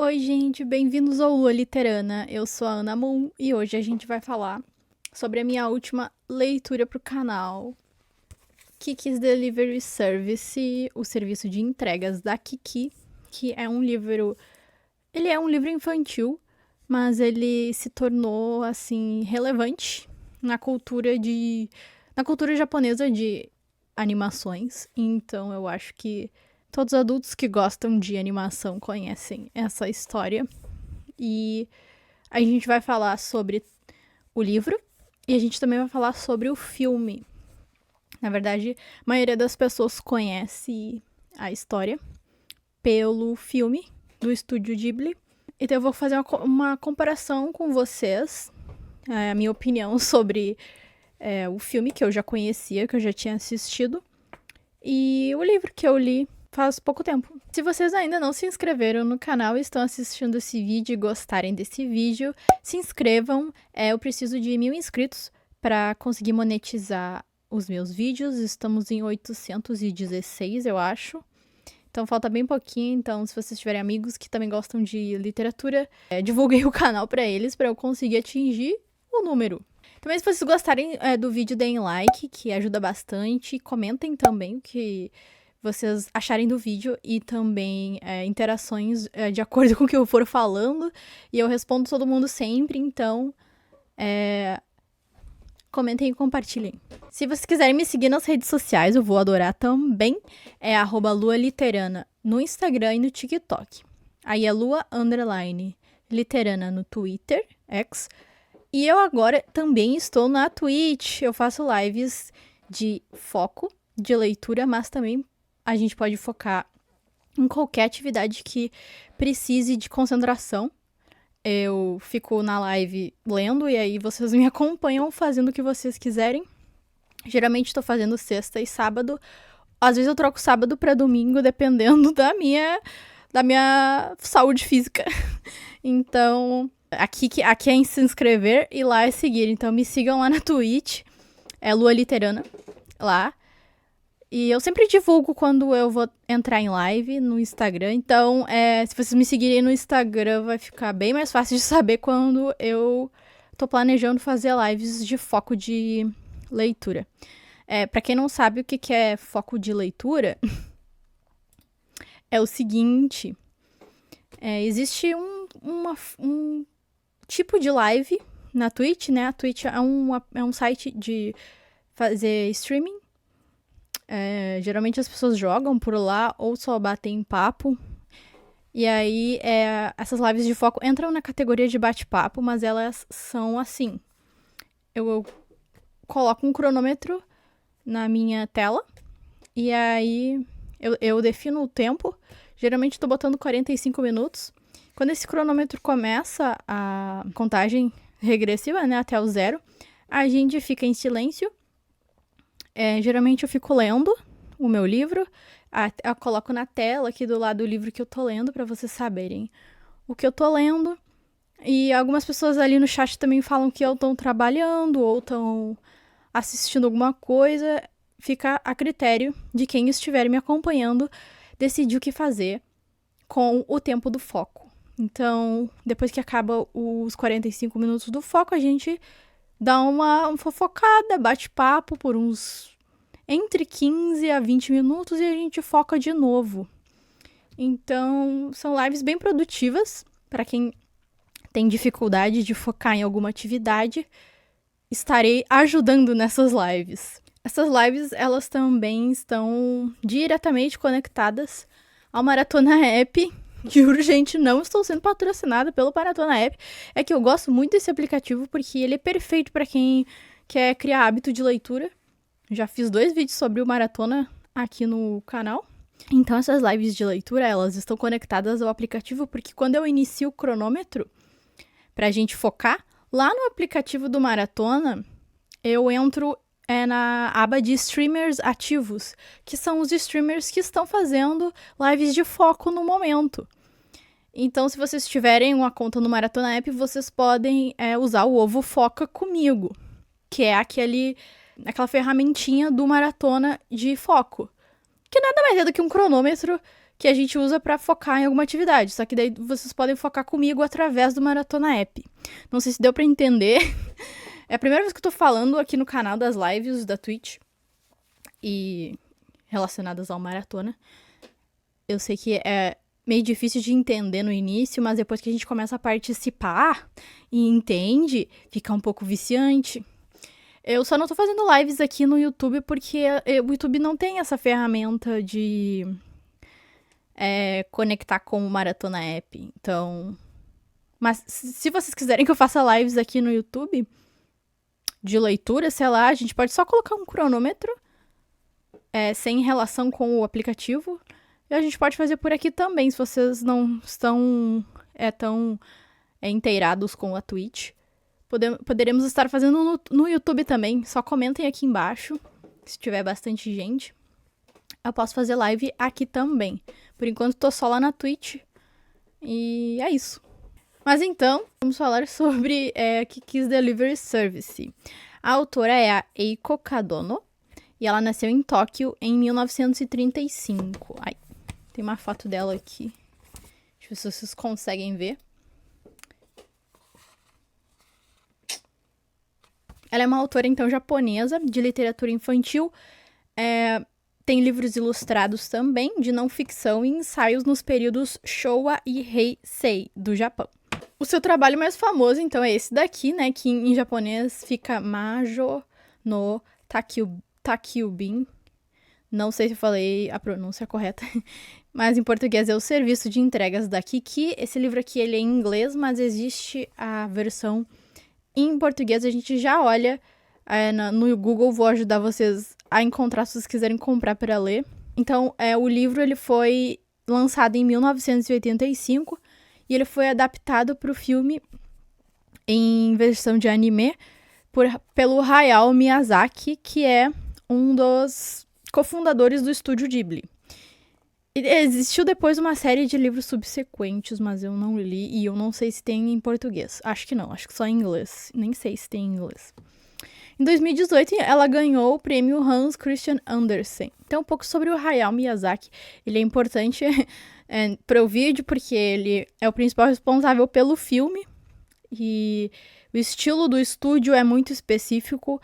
Oi, gente, bem-vindos ao Lua Literana. Eu sou a Ana Moon e hoje a gente vai falar sobre a minha última leitura pro canal. Kiki's Delivery Service, o serviço de entregas da Kiki, que é um livro... Ele é um livro infantil, mas ele se tornou, assim, relevante na cultura japonesa de animações. Então eu acho que todos os adultos que gostam de animação conhecem essa história. E a gente vai falar sobre o livro e a gente também vai falar sobre o filme. Na verdade, a maioria das pessoas conhece a história pelo filme do estúdio Ghibli. Então eu vou fazer uma comparação com vocês, a minha opinião sobre o filme que eu já conhecia, que eu já tinha assistido, e o livro que eu li faz pouco tempo. Se vocês ainda não se inscreveram no canal e estão assistindo esse vídeo e gostarem desse vídeo, se inscrevam. Eu preciso de 1000 inscritos para conseguir monetizar os meus vídeos. Estamos em 816, eu acho. Então falta bem pouquinho. Então, se vocês tiverem amigos que também gostam de literatura, divulguem o canal para eles, para eu conseguir atingir o número. Também, se vocês gostarem do vídeo, deem like, que ajuda bastante. Comentem também o que vocês acharem do vídeo e também interações de acordo com o que eu for falando. E eu respondo todo mundo sempre, então comentem e compartilhem. Se vocês quiserem me seguir nas redes sociais, eu vou adorar também. É @lualiterana no Instagram e no TikTok. Aí é Lua_Literana no Twitter, X. E eu agora também estou na Twitch. Eu faço lives de foco, de leitura, mas também a gente pode focar em qualquer atividade que precise de concentração. Eu fico na live lendo e aí vocês me acompanham fazendo o que vocês quiserem. Geralmente estou fazendo sexta e sábado. Às vezes eu troco sábado para domingo, dependendo da minha saúde física. Então, aqui é se inscrever e lá é seguir. Então me sigam lá na Twitch, é Lua Literana, lá. E eu sempre divulgo quando eu vou entrar em live no Instagram. Então, se vocês me seguirem no Instagram, vai ficar bem mais fácil de saber quando eu tô planejando fazer lives de foco de leitura. Pra quem não sabe o que é foco de leitura, é o seguinte. Existe um tipo de live na Twitch, né? A Twitch é um site de fazer streaming. Geralmente as pessoas jogam por lá ou só batem papo. E aí, essas lives de foco entram na categoria de bate-papo, mas elas são assim. Eu coloco um cronômetro na minha tela e aí eu defino o tempo. Geralmente estou botando 45 minutos. Quando esse cronômetro começa a contagem regressiva, né, até o 0, a gente fica em silêncio. Geralmente eu fico lendo o meu livro. Eu coloco na tela aqui do lado do livro que eu tô lendo para vocês saberem o que eu tô lendo. E algumas pessoas ali no chat também falam que ou estão trabalhando ou estão assistindo alguma coisa. Fica a critério de quem estiver me acompanhando decidir o que fazer com o tempo do foco. Então, depois que acaba os 45 minutos do foco, a gente dá uma fofocada, bate papo por uns entre 15 a 20 minutos e a gente foca de novo. Então, são lives bem produtivas para quem tem dificuldade de focar em alguma atividade. Estarei ajudando nessas lives. Essas lives, elas também estão diretamente conectadas ao Maratona App. Juro, gente, não estou sendo patrocinada pelo Maratona App. É que eu gosto muito desse aplicativo porque ele é perfeito para quem quer criar hábito de leitura. Já fiz 2 vídeos sobre o Maratona aqui no canal. Então, essas lives de leitura, elas estão conectadas ao aplicativo porque quando eu inicio o cronômetro pra gente focar, lá no aplicativo do Maratona, eu entro na aba de streamers ativos, que são os streamers que estão fazendo lives de foco no momento. Então, se vocês tiverem uma conta no Maratona App, vocês podem usar o Ovo Foca comigo, que é aquela ferramentinha do Maratona de foco, que nada mais é do que um cronômetro que a gente usa para focar em alguma atividade. Só que daí vocês podem focar comigo através do Maratona App. Não sei se deu para entender. É a primeira vez que eu tô falando aqui no canal das lives da Twitch e relacionadas ao Maratona. Eu sei que é meio difícil de entender no início, mas depois que a gente começa a participar e entende, fica um pouco viciante. Eu só não tô fazendo lives aqui no YouTube porque o YouTube não tem essa ferramenta de conectar com o Maratona App. Então. Mas se vocês quiserem que eu faça lives aqui no YouTube de leitura, sei lá, a gente pode só colocar um cronômetro sem relação com o aplicativo. E a gente pode fazer por aqui também, se vocês não estão tão inteirados com a Twitch. Poderemos estar fazendo no YouTube também. Só comentem aqui embaixo, se tiver bastante gente. Eu posso fazer live aqui também. Por enquanto, tô só lá na Twitch. E é isso. Mas então, vamos falar sobre Kiki's Delivery Service. A autora é a Eiko Kadono. E ela nasceu em Tóquio em 1935. Ai, tem uma foto dela aqui. Deixa eu ver se vocês conseguem ver. Ela é uma autora, então, japonesa de literatura infantil. Tem livros ilustrados também, de não ficção e ensaios nos períodos Showa e Heisei do Japão. O seu trabalho mais famoso, então, é esse daqui, né? Que em japonês fica Majo no Takyubin. Não sei se eu falei a pronúncia correta, mas em português é o Serviço de Entregas da Kiki. Esse livro aqui ele é em inglês, mas existe a versão em português. A gente já olha no Google, vou ajudar vocês a encontrar se vocês quiserem comprar para ler. Então, o livro ele foi lançado em 1985 e ele foi adaptado para o filme em versão de anime pelo Hayao Miyazaki, que é um dos cofundadores do estúdio Ghibli. E existiu depois uma série de livros subsequentes, mas eu não li e eu não sei se tem em português. Acho que não, acho que só em inglês. Nem sei se tem em inglês. Em 2018, ela ganhou o prêmio Hans Christian Andersen. Então, um pouco sobre o Hayao Miyazaki. Ele é importante para o vídeo, porque ele é o principal responsável pelo filme. E o estilo do estúdio é muito específico.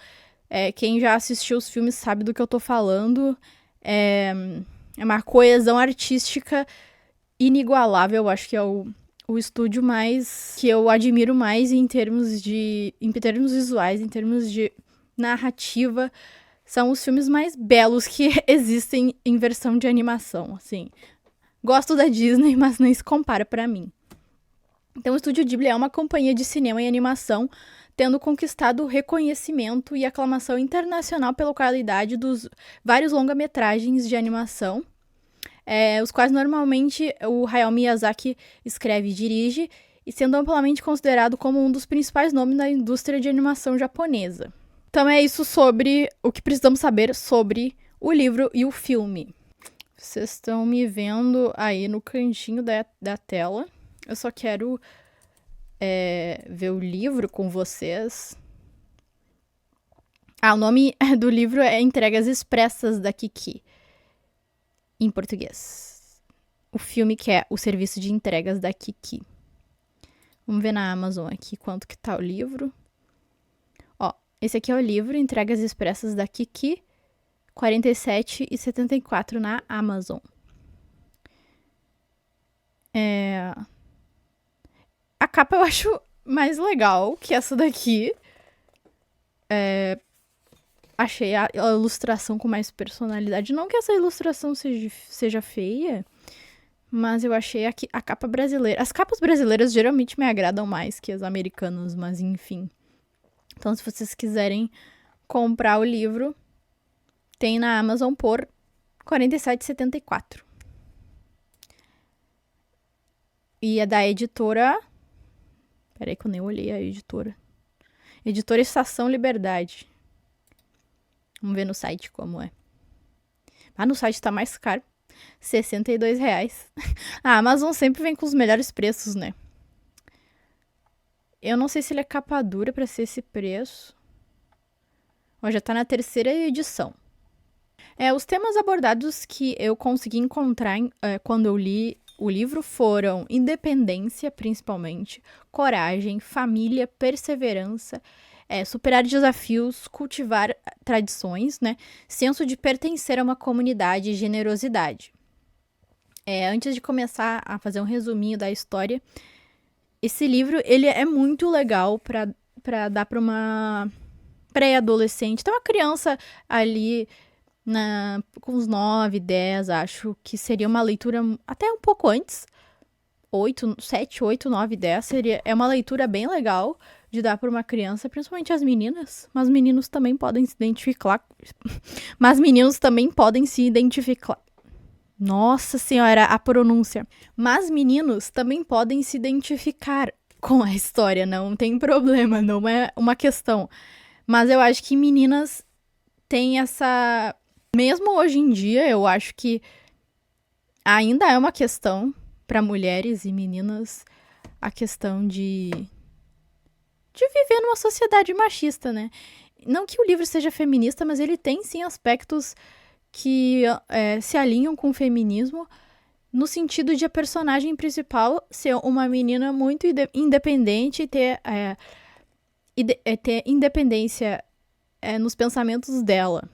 Quem já assistiu os filmes sabe do que eu tô falando. É uma coesão artística inigualável. Eu acho que é o estúdio mais que eu admiro mais em termos visuais, em termos de narrativa. São os filmes mais belos que existem em versão de animação, assim. Gosto da Disney, mas nem se compara pra mim. Então, o Estúdio Ghibli é uma companhia de cinema e animação, tendo conquistado reconhecimento e aclamação internacional pela qualidade dos vários longa-metragens de animação, os quais normalmente o Hayao Miyazaki escreve e dirige, e sendo amplamente considerado como um dos principais nomes da indústria de animação japonesa. Então é isso sobre o que precisamos saber sobre o livro e o filme. Vocês estão me vendo aí no cantinho da tela. Eu só quero ver o livro com vocês. O nome do livro é Entregas Expressas da Kiki, em português. O filme que é O Serviço de Entregas da Kiki. Vamos ver na Amazon aqui quanto que tá o livro. Ó, esse aqui é o livro Entregas Expressas da Kiki, R$ 47,74 na Amazon. A capa eu acho mais legal que essa daqui. Achei a ilustração com mais personalidade. Não que essa ilustração seja feia, mas eu achei a capa brasileira. As capas brasileiras geralmente me agradam mais que as americanas, mas enfim. Então, se vocês quiserem comprar o livro, tem na Amazon por R$ 47,74. E é da editora... Peraí que eu nem olhei a editora. Editora Estação Liberdade. Vamos ver no site como é. No site tá mais caro. R$ 62. A Amazon sempre vem com os melhores preços, né? Eu não sei se ele é capa dura pra ser esse preço. Ó, já tá na 3ª edição. Os temas abordados que eu consegui encontrar quando eu li o livro foram independência, principalmente, coragem, família, perseverança, superar desafios, cultivar tradições, né? Senso de pertencer a uma comunidade e generosidade. Antes de começar a fazer um resuminho da história, esse livro ele é muito legal para dar para uma pré-adolescente. Então, uma criança ali com uns 9, 10, acho que seria uma leitura até um pouco antes. 7, 8, 9, 10. É uma leitura bem legal de dar para uma criança, principalmente as meninas. Mas meninos também podem se identificar. Mas meninos também podem se identificar. Nossa senhora, a pronúncia. Mas meninos também podem se identificar com a história, não tem problema, não é uma questão. Mas eu acho que meninas têm essa... Mesmo hoje em dia, eu acho que ainda é uma questão para mulheres e meninas a questão de viver numa sociedade machista, né? Não que o livro seja feminista, mas ele tem sim aspectos que se alinham com o feminismo, no sentido de a personagem principal ser uma menina muito independente e ter independência nos pensamentos dela.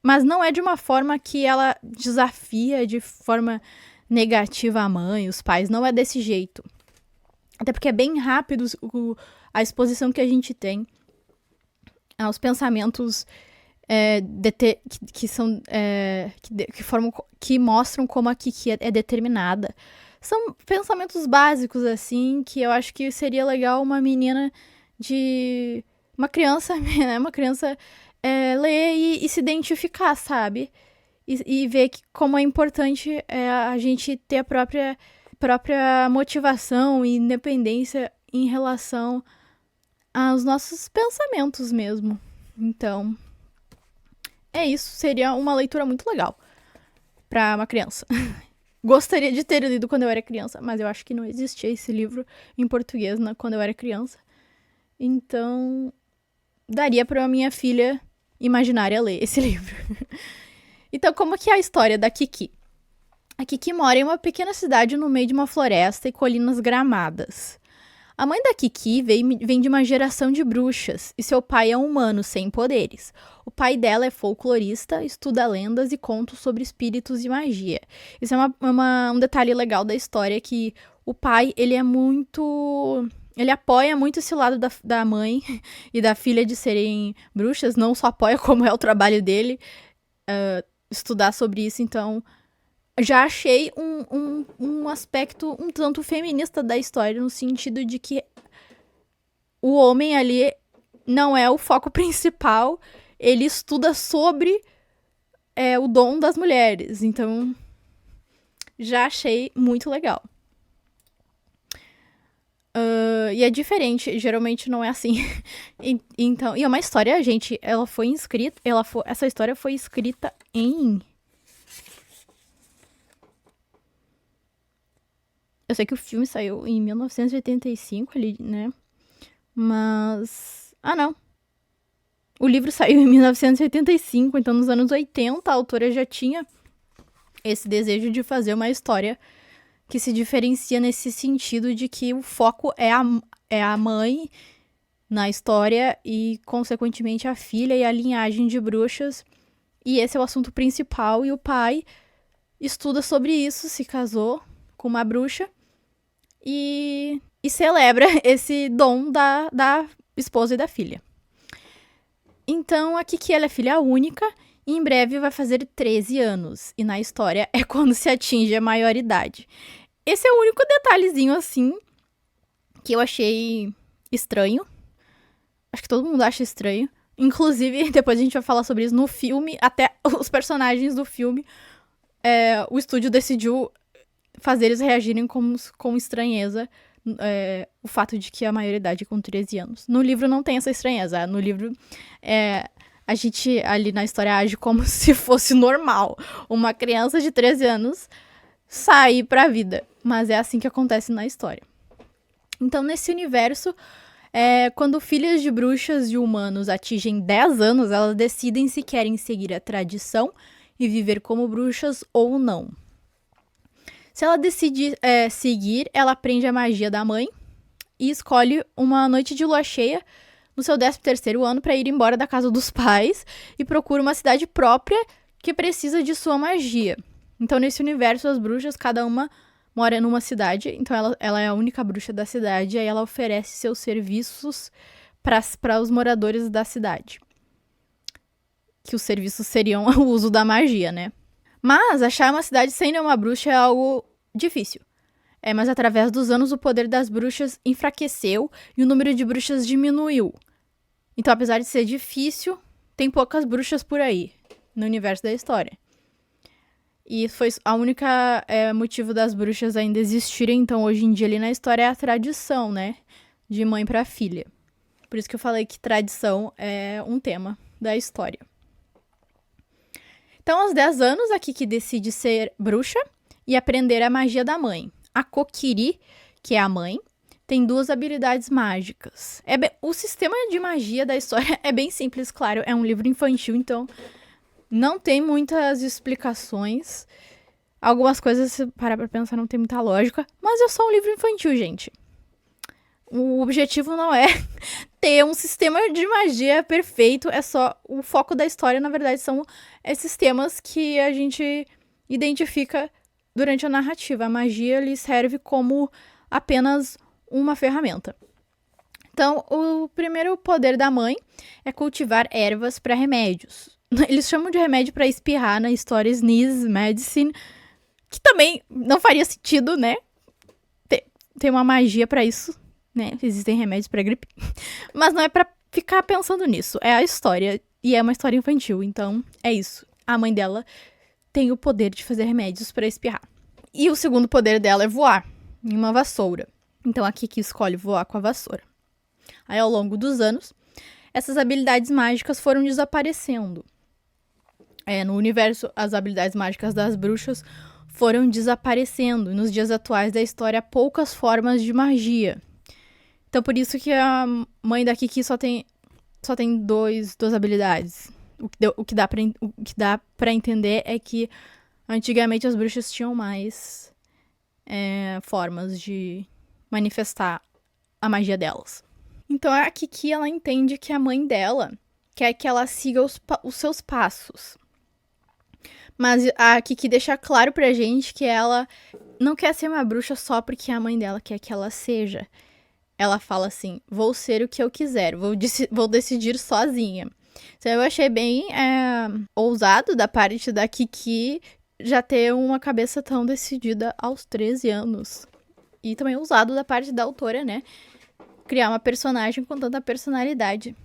Mas não é de uma forma que ela desafia de forma negativa a mãe, os pais. Não é desse jeito. Até porque é bem rápido a exposição que a gente tem aos pensamentos que mostram como a Kiki é determinada. São pensamentos básicos, assim, que eu acho que seria legal uma menina uma criança, né? Uma criança ler e se identificar, sabe? E ver como é importante a gente ter a própria motivação e independência em relação aos nossos pensamentos mesmo. Então, isso. Seria uma leitura muito legal para uma criança. Gostaria de ter lido quando eu era criança, mas eu acho que não existia esse livro em português quando eu era criança. Então, daria para minha filha imaginária ler esse livro. Então, como que é a história da Kiki? A Kiki mora em uma pequena cidade no meio de uma floresta e colinas gramadas. A mãe da Kiki vem de uma geração de bruxas e seu pai é um humano sem poderes. O pai dela é folclorista, estuda lendas e contos sobre espíritos e magia. Isso é um detalhe legal da história, que o pai, ele apoia muito esse lado da mãe e da filha de serem bruxas, não só apoia como é o trabalho dele estudar sobre isso. Então, já achei um aspecto um tanto feminista da história, no sentido de que o homem ali não é o foco principal, ele estuda sobre o dom das mulheres. Então, já achei muito legal. E é diferente, geralmente não é assim. Então, e é uma história, gente, essa história foi escrita em... Eu sei que o filme saiu em 1985 ali, né? Mas... não. O livro saiu em 1985, então nos anos 80 a autora já tinha esse desejo de fazer uma história que se diferencia nesse sentido de que o foco é a mãe na história e, consequentemente, a filha e a linhagem de bruxas. E esse é o assunto principal. E o pai estuda sobre isso, se casou com uma bruxa e celebra esse dom da esposa e da filha. Então, a Kiki, ela é filha única e em breve vai fazer 13 anos. E na história é quando se atinge a maioridade. Esse é o único detalhezinho, assim, que eu achei estranho. Acho que todo mundo acha estranho. Inclusive, depois a gente vai falar sobre isso no filme. Até os personagens do filme, o estúdio decidiu fazer eles reagirem com estranheza. O fato de que a maioridade é com 13 anos. No livro não tem essa estranheza. No livro, a gente ali na história age como se fosse normal. Uma criança de 13 anos sair pra vida. Mas é assim que acontece na história. Então, nesse universo, quando filhas de bruxas e humanos atingem 10 anos, elas decidem se querem seguir a tradição e viver como bruxas ou não. Se ela decide seguir, ela aprende a magia da mãe e escolhe uma noite de lua cheia no seu 13º ano para ir embora da casa dos pais e procura uma cidade própria que precisa de sua magia. Então, nesse universo, as bruxas, cada uma mora numa cidade, então ela é a única bruxa da cidade, e aí ela oferece seus serviços para os moradores da cidade. Que os serviços seriam o uso da magia, né? Mas achar uma cidade sem nenhuma bruxa é algo difícil. Mas através dos anos o poder das bruxas enfraqueceu e o número de bruxas diminuiu. Então, apesar de ser difícil, tem poucas bruxas por aí, no universo da história. E foi a única motivo das bruxas ainda existirem, então hoje em dia ali na história é a tradição, né? De mãe para filha. Por isso que eu falei que tradição é um tema da história. Então, aos 10 anos, a Kiki decide ser bruxa e aprender a magia da mãe. A Kokiri, que é a mãe, tem 2 habilidades mágicas. O sistema de magia da história é bem simples, claro. É um livro infantil, então não tem muitas explicações. Algumas coisas, se parar pra pensar, não tem muita lógica. Mas é só um livro infantil, gente. O objetivo não é ter um sistema de magia perfeito. É só o foco da história, na verdade, são esses temas que a gente identifica durante a narrativa. A magia lhe serve como apenas uma ferramenta. Então, o primeiro poder da mãe é cultivar ervas para remédios. Eles chamam de remédio para espirrar na história Sneeze Medicine, que também não faria sentido, né? Ter uma magia para isso, né? Existem remédios para gripe. Mas não é para ficar pensando nisso. É a história. E é uma história infantil. Então, é isso. A mãe dela tem o poder de fazer remédios para espirrar. E o segundo poder dela é voar em uma vassoura. Então, a Kiki escolhe voar com a vassoura. Aí, ao longo dos anos, essas habilidades mágicas foram desaparecendo. No universo, as habilidades mágicas das bruxas foram desaparecendo. Nos dias atuais da história, há poucas formas de magia. Então, por isso que a mãe da Kiki só tem duas habilidades. O que dá pra entender é que antigamente as bruxas tinham mais formas de manifestar a magia delas. Então, a Kiki, ela entende que a mãe dela quer que ela siga os seus passos. Mas a Kiki deixa claro pra gente que ela não quer ser uma bruxa só porque a mãe dela quer que ela seja. Ela fala assim, vou ser o que eu quiser, vou decidir sozinha. Então eu achei bem ousado da parte da Kiki já ter uma cabeça tão decidida aos 13 anos. E também ousado da parte da autora, né? Criar uma personagem com tanta personalidade.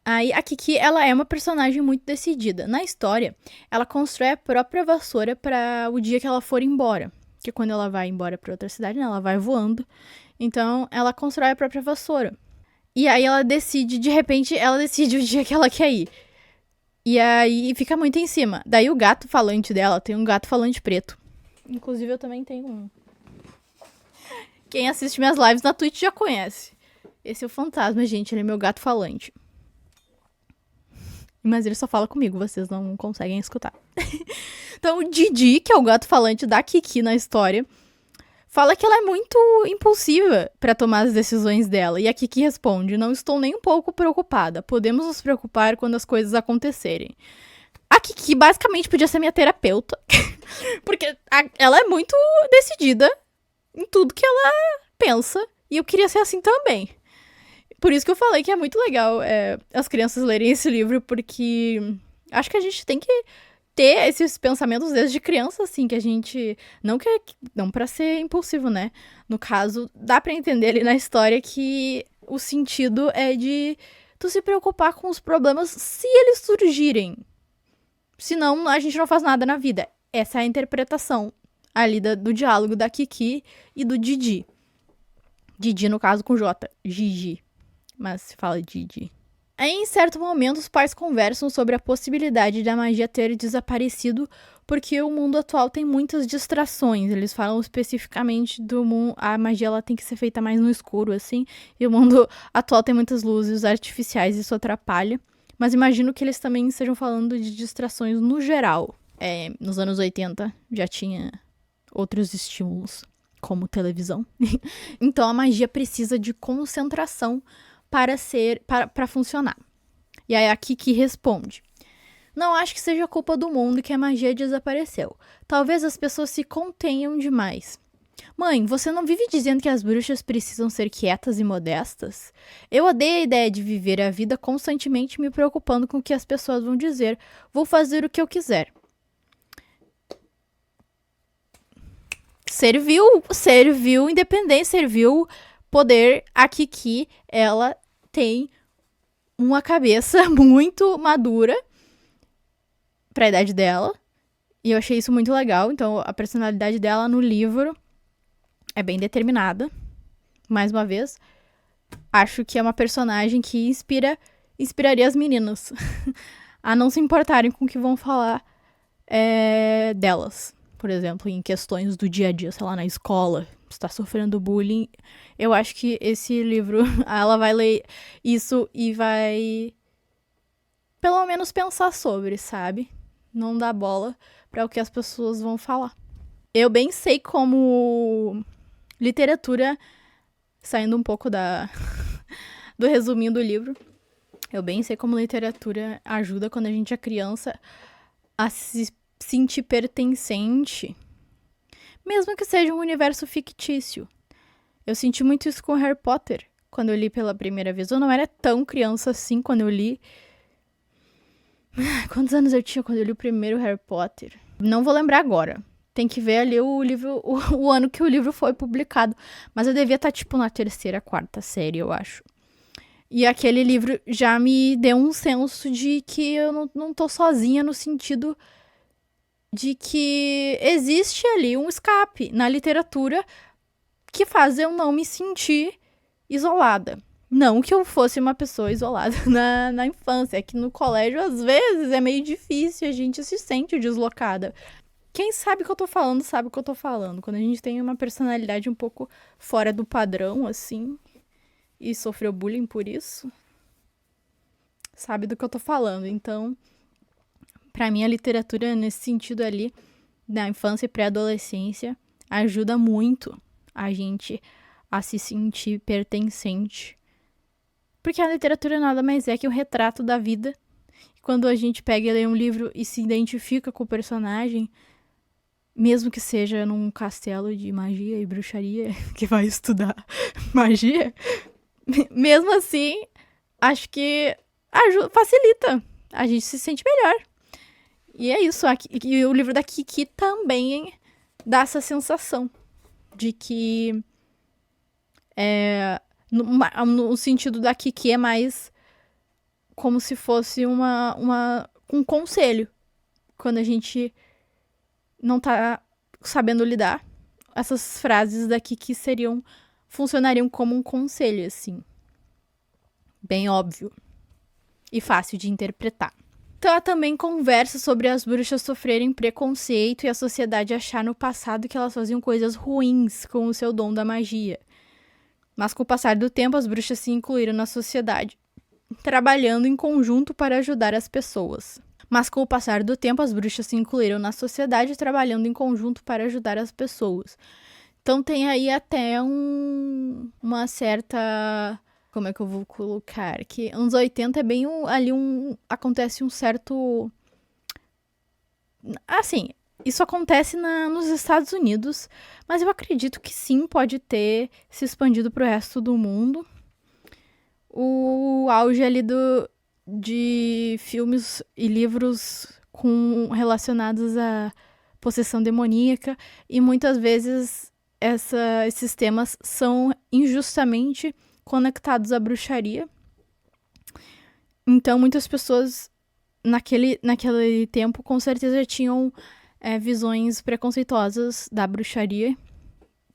Aí a Kiki, ela é uma personagem muito decidida. Na história, ela constrói a própria vassoura para o dia que ela for embora. Que quando ela vai embora para outra cidade, né, ela vai voando. Então, ela constrói a própria vassoura. E aí ela decide, de repente, o dia que ela quer ir. E aí fica muito em cima. Daí o gato falante dela tem um gato falante preto. Inclusive, eu também tenho um. Quem assiste minhas lives na Twitch já conhece. Esse é o fantasma, gente. Ele é meu gato falante. Mas ele só fala comigo, vocês não conseguem escutar. Então, o Didi, que é o gato falante da Kiki na história, fala que ela é muito impulsiva para tomar as decisões dela. E a Kiki responde, não estou nem um pouco preocupada. Podemos nos preocupar quando as coisas acontecerem. A Kiki basicamente podia ser minha terapeuta. Porque ela é muito decidida em tudo que ela pensa. E eu queria ser assim também. Por isso que eu falei que é muito legal as crianças lerem esse livro, porque acho que a gente tem que ter esses pensamentos desde criança, assim, que a gente não quer, não pra ser impulsivo, né? No caso, dá pra entender ali na história que o sentido é de tu se preocupar com os problemas se eles surgirem. Senão, a gente não faz nada na vida. Essa é a interpretação ali do diálogo da Kiki e do Didi. Didi, no caso, com J. Gigi. Mas se fala Didi. Aí, em certo momento, os pais conversam sobre a possibilidade da magia ter desaparecido porque o mundo atual tem muitas distrações. Eles falam especificamente do mundo... A magia ela tem que ser feita mais no escuro, assim. E o mundo atual tem muitas luzes artificiais e isso atrapalha. Mas imagino que eles também estejam falando de distrações no geral. Nos anos 80 já tinha outros estímulos, como televisão. Então a magia precisa de concentração para funcionar. E aí a Kiki responde: não acho que seja culpa do mundo que a magia desapareceu. Talvez as pessoas se contenham demais. Mãe, você não vive dizendo que as bruxas precisam ser quietas e modestas? Eu odeio a ideia de viver a vida constantemente me preocupando com o que as pessoas vão dizer. Vou fazer o que eu quiser. Serviu independência, serviu poder. A Kiki, ela tem uma cabeça muito madura pra idade dela. E eu achei isso muito legal. Então, a personalidade dela no livro é bem determinada. Mais uma vez, acho que é uma personagem que inspiraria as meninas a não se importarem com o que vão falar delas. Por exemplo, em questões do dia a dia, sei lá, na escola, está sofrendo bullying. Eu acho que esse livro, ela vai ler isso e vai pelo menos pensar sobre, sabe? Não dar bola para o que as pessoas vão falar. Eu bem sei como literatura, saindo um pouco do resuminho do livro, eu bem sei como literatura ajuda quando a gente é criança a se sentir pertencente, mesmo que seja um universo fictício. Eu senti muito isso com Harry Potter, quando eu li pela primeira vez. Eu não era tão criança assim quando eu li. Quantos anos eu tinha quando eu li o primeiro Harry Potter? Não vou lembrar agora. Tem que ver ali o livro, o ano que o livro foi publicado. Mas eu devia estar, tipo, na terceira, quarta série, eu acho. E aquele livro já me deu um senso de que eu não tô sozinha, no sentido de que existe ali um escape na literatura que faz eu não me sentir isolada. Não que eu fosse uma pessoa isolada na infância, é que no colégio, às vezes, é meio difícil, a gente se sente deslocada. Quem sabe o que eu tô falando, sabe o que eu tô falando. Quando a gente tem uma personalidade um pouco fora do padrão, assim, e sofreu bullying por isso, sabe do que eu tô falando. Então, pra mim, a literatura, nesse sentido ali, na infância e pré-adolescência, ajuda muito a gente a se sentir pertencente. Porque a literatura nada mais é que um retrato da vida. Quando a gente pega e lê um livro e se identifica com o personagem, mesmo que seja num castelo de magia e bruxaria, que vai estudar magia, mesmo assim, acho que facilita. A gente se sente melhor. E é isso. E o livro da Kiki também dá essa sensação de que no sentido da Kiki é mais como se fosse um conselho. Quando a gente não tá sabendo lidar, essas frases da Kiki funcionariam como um conselho, assim. Bem óbvio. E fácil de interpretar. Então, ela também conversa sobre as bruxas sofrerem preconceito e a sociedade achar no passado que elas faziam coisas ruins com o seu dom da magia. Mas com o passar do tempo, as bruxas se incluíram na sociedade, trabalhando em conjunto para ajudar as pessoas. Então tem aí até uma certa... Como é que eu vou colocar? Que anos 80 é bem acontece um certo... Assim, isso acontece nos Estados Unidos, mas eu acredito que sim, pode ter se expandido para o resto do mundo. O auge ali de filmes e livros relacionados à possessão demoníaca, e muitas vezes esses temas são injustamente conectados à bruxaria. Então, muitas pessoas naquele tempo, com certeza, tinham visões preconceituosas da bruxaria,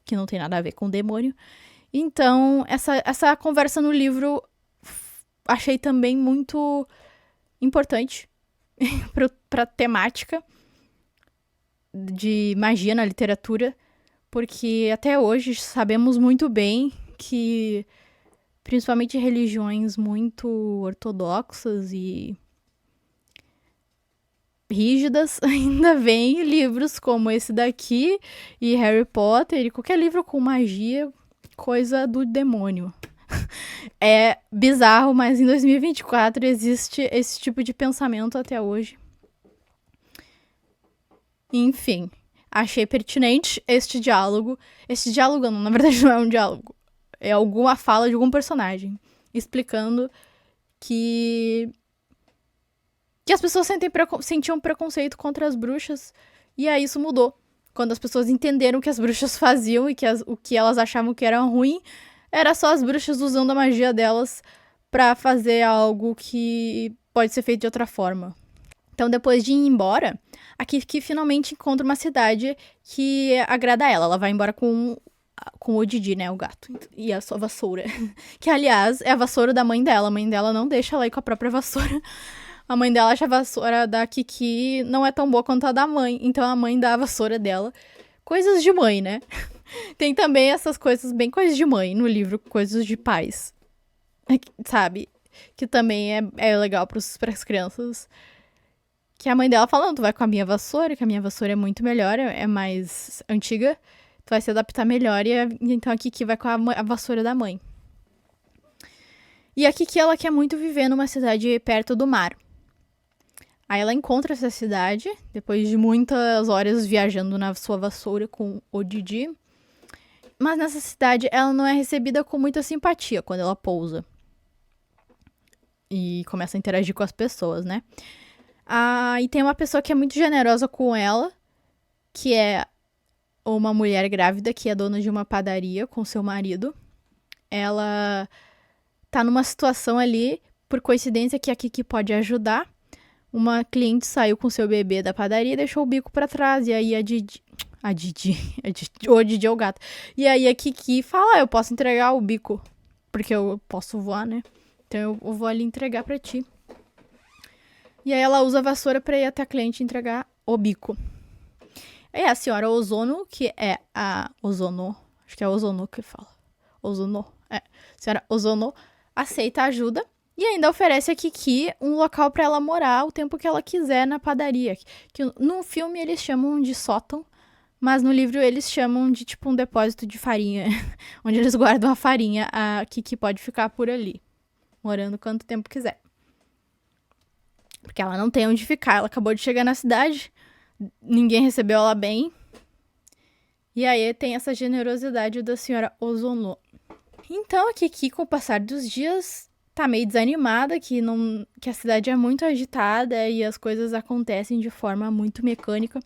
que não tem nada a ver com o demônio. Então, essa conversa no livro achei também muito importante para a temática de magia na literatura, porque até hoje sabemos muito bem que, principalmente religiões muito ortodoxas e rígidas, ainda vem livros como esse daqui e Harry Potter e qualquer livro com magia, coisa do demônio. É bizarro, mas em 2024 existe esse tipo de pensamento até hoje. Enfim, achei pertinente este diálogo. Este diálogo não, na verdade não é um diálogo. É alguma fala de algum personagem explicando que as pessoas sentiam preconceito contra as bruxas. E aí isso mudou. Quando as pessoas entenderam o que as bruxas faziam e que o que elas achavam que era ruim, era só as bruxas usando a magia delas pra fazer algo que pode ser feito de outra forma. Então, depois de ir embora, a Kiki finalmente encontra uma cidade que agrada a ela. Ela vai embora com o Didi, né, o gato, e a sua vassoura. Que, aliás, é a vassoura da mãe dela. A mãe dela não deixa ela ir com a própria vassoura. A mãe dela acha a vassoura da Kiki não é tão boa quanto a da mãe. Então, a mãe dá a vassoura dela. Coisas de mãe, né? Tem também essas coisas, bem coisas de mãe, no livro Coisas de Pais. Sabe? Que também é legal para as crianças. Que a mãe dela fala, não, tu vai com a minha vassoura, que a minha vassoura é muito melhor, é mais antiga. Tu vai se adaptar melhor. E então a Kiki vai com a vassoura da mãe. E a Kiki, ela quer muito viver numa cidade perto do mar. Aí ela encontra essa cidade, depois de muitas horas viajando na sua vassoura com o Didi. Mas nessa cidade, ela não é recebida com muita simpatia quando ela pousa. E começa a interagir com as pessoas, né? E tem uma pessoa que é muito generosa com ela, que é uma mulher grávida, que é dona de uma padaria com seu marido. Ela tá numa situação ali, por coincidência, que a Kiki pode ajudar. Uma cliente saiu com seu bebê da padaria e deixou o bico pra trás. E aí o Didi é o gato. E aí a Kiki fala, eu posso entregar o bico, porque eu posso voar, né? Então eu vou ali entregar pra ti. E aí ela usa a vassoura pra ir até a cliente entregar o bico. E a senhora Ozono, que é a Ozono, acho que é Ozono que fala. Ozono, a senhora Ozono aceita a ajuda e ainda oferece a Kiki um local pra ela morar o tempo que ela quiser na padaria. Que no filme eles chamam de sótão, mas no livro eles chamam de tipo um depósito de farinha, onde eles guardam a farinha. A Kiki pode ficar por ali, morando quanto tempo quiser. Porque ela não tem onde ficar, ela acabou de chegar na cidade, ninguém recebeu ela bem. E aí tem essa generosidade da senhora Ozono. Então a Kiki, com o passar dos dias, tá meio desanimada, que a cidade é muito agitada e as coisas acontecem de forma muito mecânica.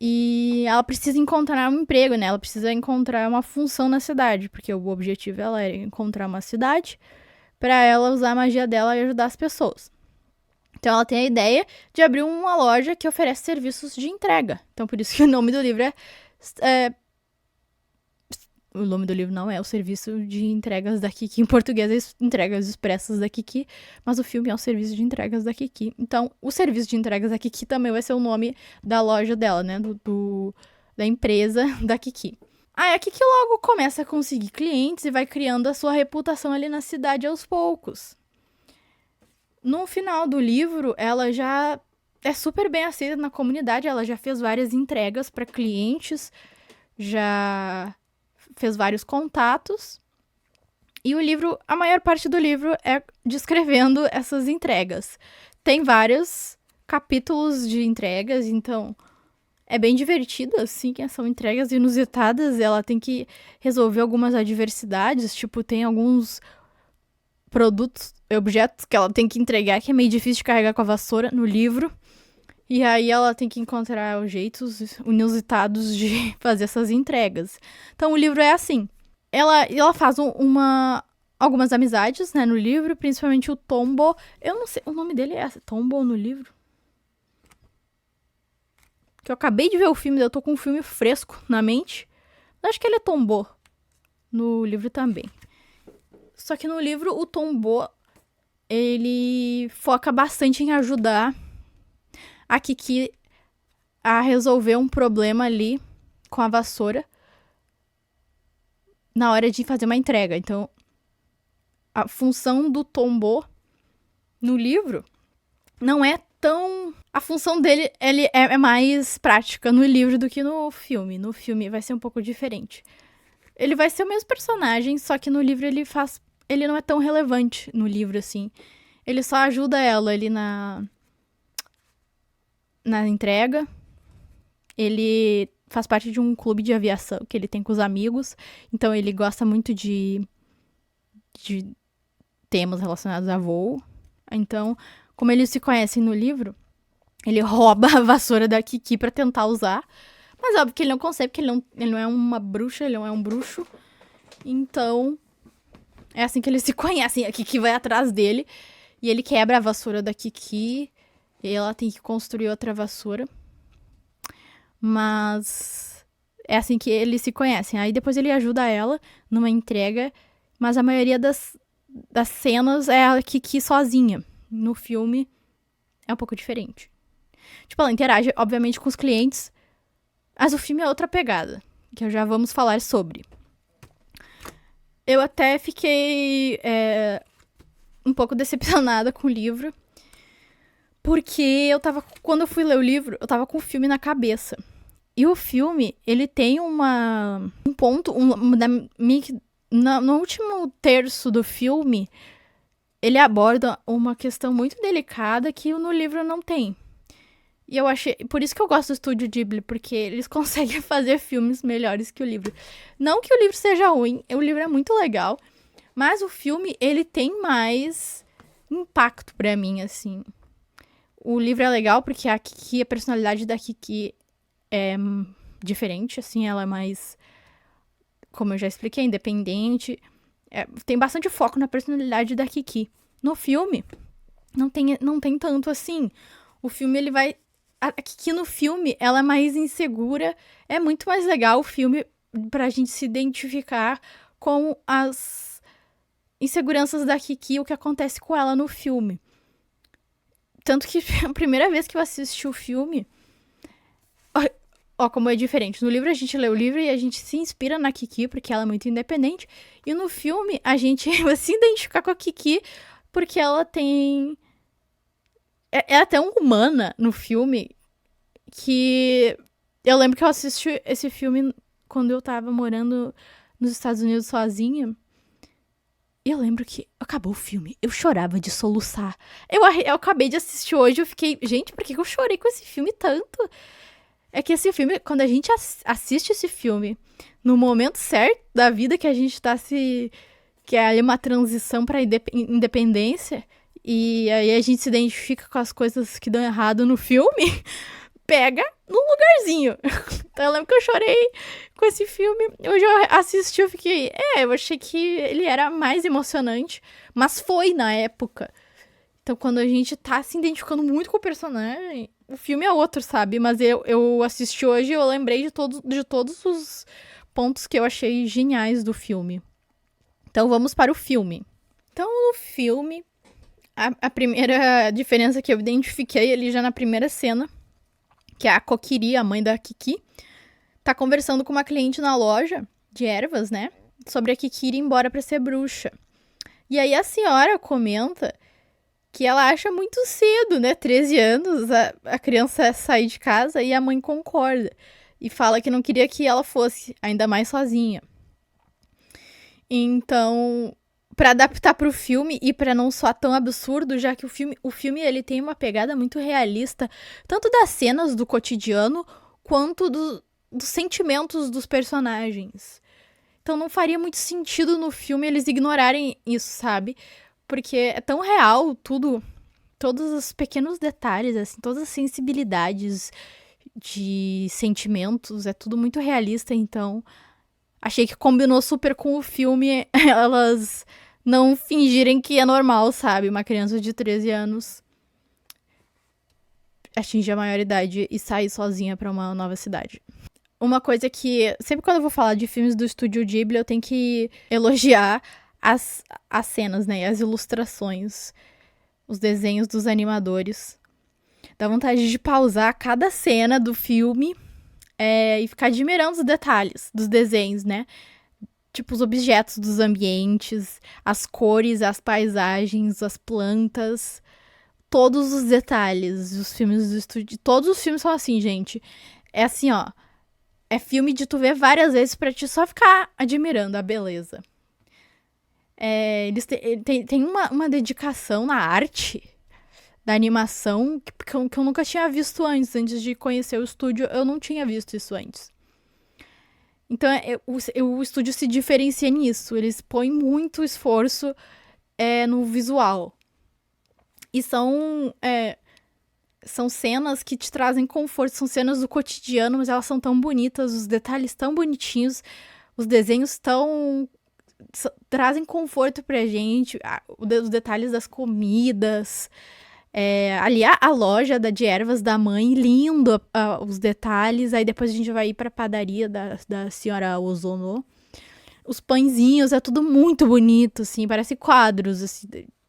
E ela precisa encontrar um emprego, né? Ela precisa encontrar uma função na cidade, porque o objetivo dela era encontrar uma cidade pra ela usar a magia dela e ajudar as pessoas. Então ela tem a ideia de abrir uma loja que oferece serviços de entrega. Então por isso que o nome do livro o nome do livro não é o serviço de entregas da Kiki. Em português é entregas expressas da Kiki, mas o filme é o serviço de entregas da Kiki. Então o serviço de entregas da Kiki também vai ser o nome da loja dela, né? Da empresa da Kiki. Aí a Kiki logo começa a conseguir clientes e vai criando a sua reputação ali na cidade aos poucos. No final do livro, ela já é super bem aceita na comunidade, ela já fez várias entregas para clientes, já fez vários contatos. E o livro, a maior parte do livro é descrevendo essas entregas. Tem vários capítulos de entregas, então é bem divertido, assim, que são entregas inusitadas. Ela tem que resolver algumas adversidades, tipo, tem alguns produtos, objetos que ela tem que entregar, que é meio difícil de carregar com a vassoura no livro. E aí ela tem que encontrar jeitos inusitados de fazer essas entregas. Então o livro é assim. Ela faz algumas amizades, né, no livro, principalmente o Tombo. Eu não sei, o nome dele é Tombo no livro? Que eu acabei de ver o filme, eu tô com um filme fresco na mente. Eu acho que ele é Tombo. No livro também. Só que no livro, o Tombo, ele foca bastante em ajudar a Kiki a resolver um problema ali com a vassoura na hora de fazer uma entrega. Então, a função do Tombo no livro não é tão... A função dele ele é mais prática no livro do que no filme. No filme vai ser um pouco diferente. Ele vai ser o mesmo personagem, só que no livro ele não é tão relevante no livro, assim. Ele só ajuda ela ali na entrega. Ele faz parte de um clube de aviação que ele tem com os amigos. Então ele gosta muito de temas relacionados a voo. Então, como eles se conhecem no livro, ele rouba a vassoura da Kiki pra tentar usar. Mas óbvio que ele não consegue, porque ele não é uma bruxa, ele não é um bruxo. Então, é assim que eles se conhecem. A Kiki vai atrás dele e ele quebra a vassoura da Kiki. E ela tem que construir outra vassoura. Mas é assim que eles se conhecem. Aí depois ele ajuda ela numa entrega. Mas a maioria das cenas é a Kiki sozinha. No filme é um pouco diferente. Tipo, ela interage, obviamente, com os clientes. Mas o filme é outra pegada, que já vamos falar sobre. Eu até fiquei um pouco decepcionada com o livro. Porque quando eu fui ler o livro, eu tava com o filme na cabeça. E o filme, ele tem um ponto... no último terço do filme, ele aborda uma questão muito delicada que no livro não tem. E eu achei... Por isso que eu gosto do Estúdio Ghibli, porque eles conseguem fazer filmes melhores que o livro. Não que o livro seja ruim, o livro é muito legal. Mas o filme, ele tem mais impacto pra mim, assim. O livro é legal porque a personalidade da Kiki é diferente, assim. Ela é mais, como eu já expliquei, independente. Tem bastante foco na personalidade da Kiki. No filme, não tem tanto assim. O filme, ele vai... A Kiki no filme, ela é mais insegura. É muito mais legal o filme pra gente se identificar com as inseguranças da Kiki, o que acontece com ela no filme. Tanto que a primeira vez que eu assisti o filme... Ó, como é diferente. No livro a gente lê o livro e a gente se inspira na Kiki, porque ela é muito independente. E no filme a gente vai se identificar com a Kiki, porque ela tem... É tão humana no filme que eu lembro que eu assisti esse filme quando eu tava morando nos Estados Unidos sozinha. E eu lembro que acabou o filme, eu chorava de soluçar. Eu acabei de assistir hoje, eu fiquei... Gente, por que eu chorei com esse filme tanto? É que esse filme, quando a gente assiste esse filme no momento certo da vida que a gente tá que é ali uma transição pra independência... E aí a gente se identifica com as coisas que dão errado no filme, pega num lugarzinho. Então eu lembro que eu chorei com esse filme. Hoje eu assisti e fiquei... eu achei que ele era mais emocionante, mas foi na época. Então quando a gente tá se identificando muito com o personagem, o filme é outro, sabe? Mas eu assisti hoje e eu lembrei de todos os pontos que eu achei geniais do filme. Então vamos para o filme. Então no filme... A primeira diferença que eu identifiquei ali já na primeira cena, que é a Kokiri, a mãe da Kiki, tá conversando com uma cliente na loja de ervas, né? Sobre a Kiki ir embora pra ser bruxa. E aí a senhora comenta que ela acha muito cedo, né? 13 anos, a criança sair de casa, e a mãe concorda. E fala que não queria que ela fosse, ainda mais sozinha. Então... Pra adaptar pro filme e pra não soar tão absurdo, já que o filme ele tem uma pegada muito realista, tanto das cenas do cotidiano, quanto dos sentimentos dos personagens. Então não faria muito sentido no filme eles ignorarem isso, sabe? Porque é tão real tudo, todos os pequenos detalhes, assim, todas as sensibilidades de sentimentos, é tudo muito realista, então... Achei que combinou super com o filme elas não fingirem que é normal, sabe? Uma criança de 13 anos atingir a maioridade e sair sozinha pra uma nova cidade. Uma coisa que, sempre quando eu vou falar de filmes do Estúdio Ghibli, eu tenho que elogiar as cenas, né? As ilustrações, os desenhos dos animadores. Dá vontade de pausar cada cena do filme... e ficar admirando os detalhes dos desenhos, né? Tipo, os objetos dos ambientes, as cores, as paisagens, as plantas. todos os detalhes dos filmes do estúdio. Todos os filmes são assim, gente. É assim, ó. É filme de tu ver várias vezes pra te só ficar admirando a beleza. Eles têm uma dedicação na arte da animação que eu nunca tinha visto antes de conhecer o estúdio, eu não tinha visto isso antes. Então, o estúdio se diferencia nisso. Eles põem muito esforço no visual. E são cenas que te trazem conforto. São cenas do cotidiano, mas elas são tão bonitas. Os detalhes tão bonitinhos. Os desenhos trazem conforto pra gente. Os detalhes das comidas. Ali a loja de ervas da mãe, lindo os detalhes. Aí depois a gente vai ir pra padaria da senhora Ozono. Os pãezinhos, é tudo muito bonito, assim, parece quadros, assim.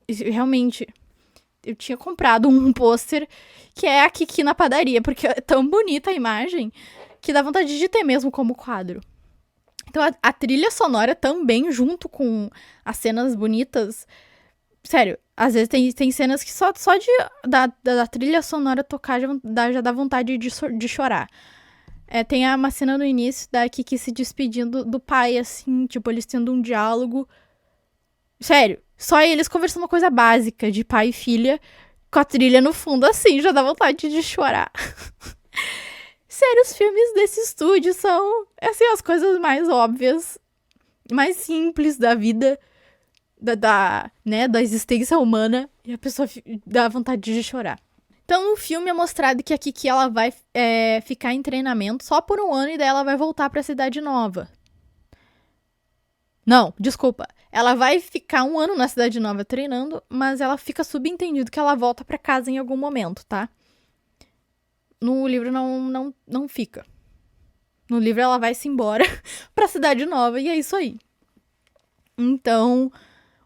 Realmente, eu tinha comprado um pôster que é a Kiki na padaria, porque é tão bonita a imagem que dá vontade de ter mesmo como quadro. Então a trilha sonora também, junto com as cenas bonitas. Sério, às vezes tem cenas que só da trilha sonora tocar já dá vontade de chorar. Tem uma cena no início da Kiki se despedindo do pai, assim, tipo, eles tendo um diálogo. Sério, só eles conversando uma coisa básica de pai e filha, com a trilha no fundo, assim, já dá vontade de chorar. Sério, os filmes desse estúdio são, assim, as coisas mais óbvias, mais simples da vida, da existência humana, e a pessoa dá vontade de chorar. Então, no filme é mostrado que a Kiki ela vai ficar em treinamento só por um ano e daí ela vai voltar pra cidade nova. Não, desculpa. Ela vai ficar um ano na cidade nova treinando, mas ela fica subentendido que ela volta pra casa em algum momento, tá? No livro não fica. No livro ela vai-se embora pra cidade nova e é isso aí. Então,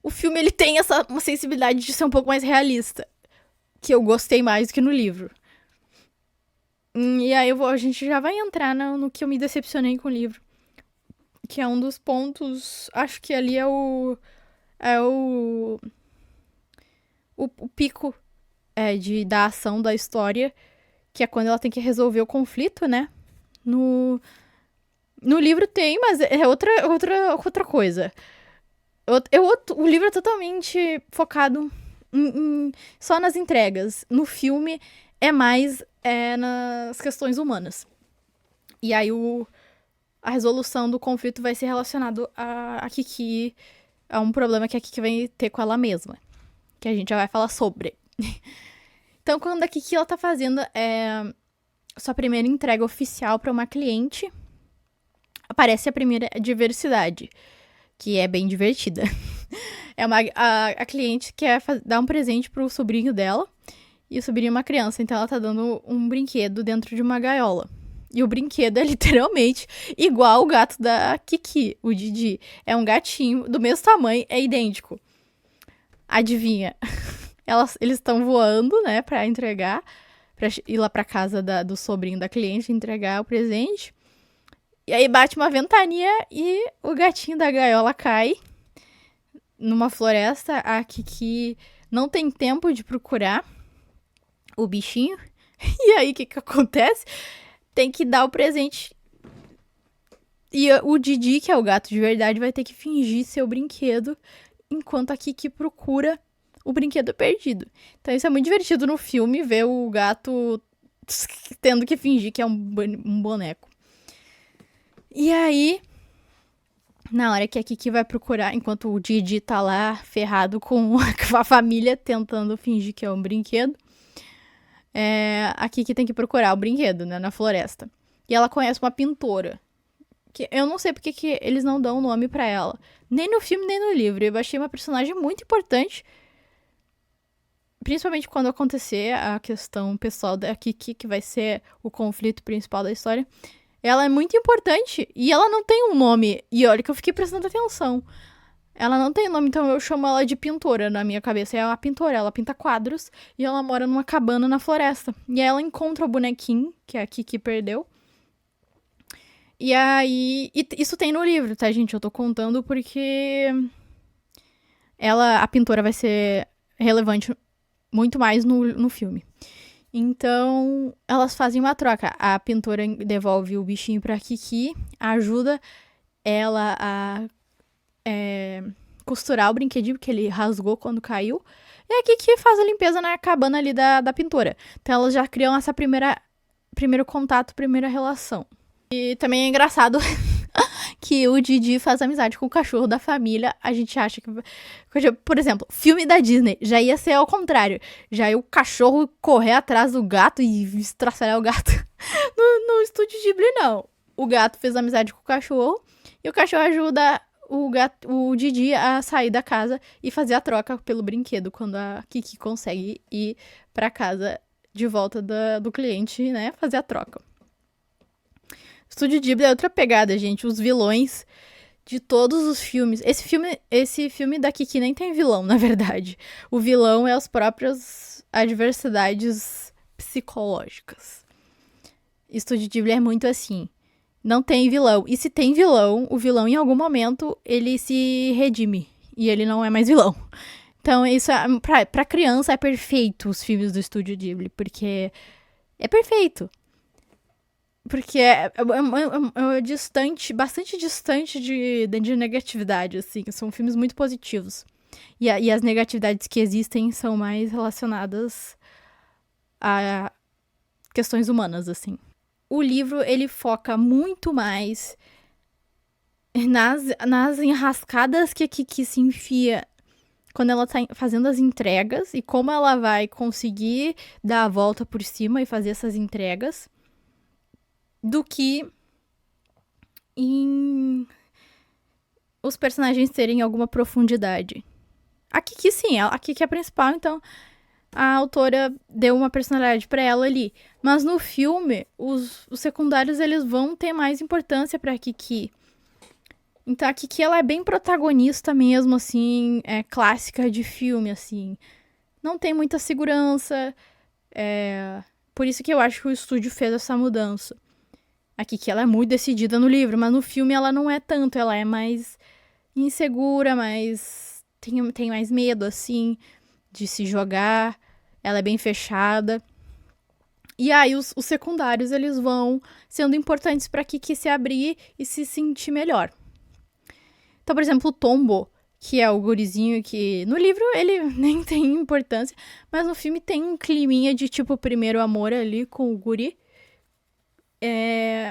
o filme ele tem uma sensibilidade de ser um pouco mais realista, que eu gostei mais do que no livro. E aí a gente já vai entrar no que eu me decepcionei com o livro. Que é um dos pontos. Acho que ali é o pico da ação da história. Que é quando ela tem que resolver o conflito, né? No livro tem, mas é outra coisa. O livro é totalmente focado só nas entregas. No filme é mais nas questões humanas. E aí a resolução do conflito vai ser relacionado a Kiki, a um problema que a Kiki vai ter com ela mesma. Que a gente já vai falar sobre. Então, quando a Kiki ela tá fazendo sua primeira entrega oficial para uma cliente, aparece a primeira diversidade, que é bem divertida. A cliente quer dar um presente pro sobrinho dela, e o sobrinho é uma criança, então ela tá dando um brinquedo dentro de uma gaiola. E o brinquedo é literalmente igual ao gato da Kiki, o Didi. É um gatinho do mesmo tamanho, é idêntico. Adivinha? Eles estão voando, né, pra entregar, pra ir lá pra casa do sobrinho da cliente, entregar o presente. E aí bate uma ventania e o gatinho da gaiola cai numa floresta. A Kiki não tem tempo de procurar o bichinho. E aí, o que acontece? Tem que dar o presente. E o Didi, que é o gato de verdade, vai ter que fingir ser o brinquedo, enquanto a Kiki procura o brinquedo perdido. Então isso é muito divertido no filme, ver o gato tendo que fingir que é um boneco. E aí, na hora que a Kiki vai procurar, enquanto o Didi tá lá ferrado com a família, tentando fingir que é um brinquedo, a Kiki tem que procurar o brinquedo, né, na floresta. E ela conhece uma pintora. Que eu não sei porque que eles não dão o nome pra ela. Nem no filme, nem no livro. Eu achei uma personagem muito importante. Principalmente quando acontecer a questão pessoal da Kiki, que vai ser o conflito principal da história. Ela é muito importante e ela não tem um nome. E olha que eu fiquei prestando atenção. Ela não tem nome, então eu chamo ela de pintora na minha cabeça. É uma pintora, ela pinta quadros e ela mora numa cabana na floresta. E aí ela encontra o bonequinho que a Kiki perdeu. E aí... isso tem no livro, tá, gente? Eu tô contando porque... a pintora vai ser relevante muito mais no filme. Então, elas fazem uma troca. A pintora devolve o bichinho pra Kiki, ajuda ela a costurar o brinquedinho que ele rasgou quando caiu. E a Kiki faz a limpeza na cabana ali da pintora. Então, elas já criam essa primeiro contato, primeira relação. E também é engraçado que o Didi faz amizade com o cachorro da família. A gente acha que... Por exemplo, filme da Disney já ia ser ao contrário. Já ia o cachorro correr atrás do gato e estraçalhar o gato. No estúdio Ghibli, não. O gato fez amizade com o cachorro e o cachorro ajuda o Didi a sair da casa e fazer a troca pelo brinquedo quando a Kiki consegue ir pra casa de volta do cliente, né? Fazer a troca. Estúdio Ghibli é outra pegada, gente. Os vilões de todos os filmes. Esse filme da Kiki nem tem vilão, na verdade. O vilão é as próprias adversidades psicológicas. Estúdio Ghibli é muito assim. Não tem vilão. E se tem vilão, o vilão em algum momento ele se redime. E ele não é mais vilão. Então, isso pra criança é perfeito os filmes do Estúdio Ghibli. Porque é perfeito. Porque é distante, bastante distante de negatividade, assim. São filmes muito positivos. E as negatividades que existem são mais relacionadas a questões humanas, assim. O livro, ele foca muito mais nas enrascadas que a Kiki se enfia quando ela tá fazendo as entregas e como ela vai conseguir dar a volta por cima e fazer essas entregas, do que em os personagens terem alguma profundidade. A Kiki, sim, a Kiki é a principal, então a autora deu uma personalidade pra ela ali. Mas no filme, os secundários eles vão ter mais importância pra Kiki. Então a Kiki ela é bem protagonista mesmo, assim, clássica de filme, assim. Não tem muita segurança. Por isso que eu acho que o estúdio fez essa mudança. A Kiki ela é muito decidida no livro, mas no filme ela não é tanto. Ela é mais insegura, mais tem mais medo, assim, de se jogar. Ela é bem fechada. E aí os secundários eles vão sendo importantes pra Kiki se abrir e se sentir melhor. Então, por exemplo, o Tombo, que é o gurizinho que... No livro ele nem tem importância, mas no filme tem um climinha de, tipo, primeiro amor ali com o guri.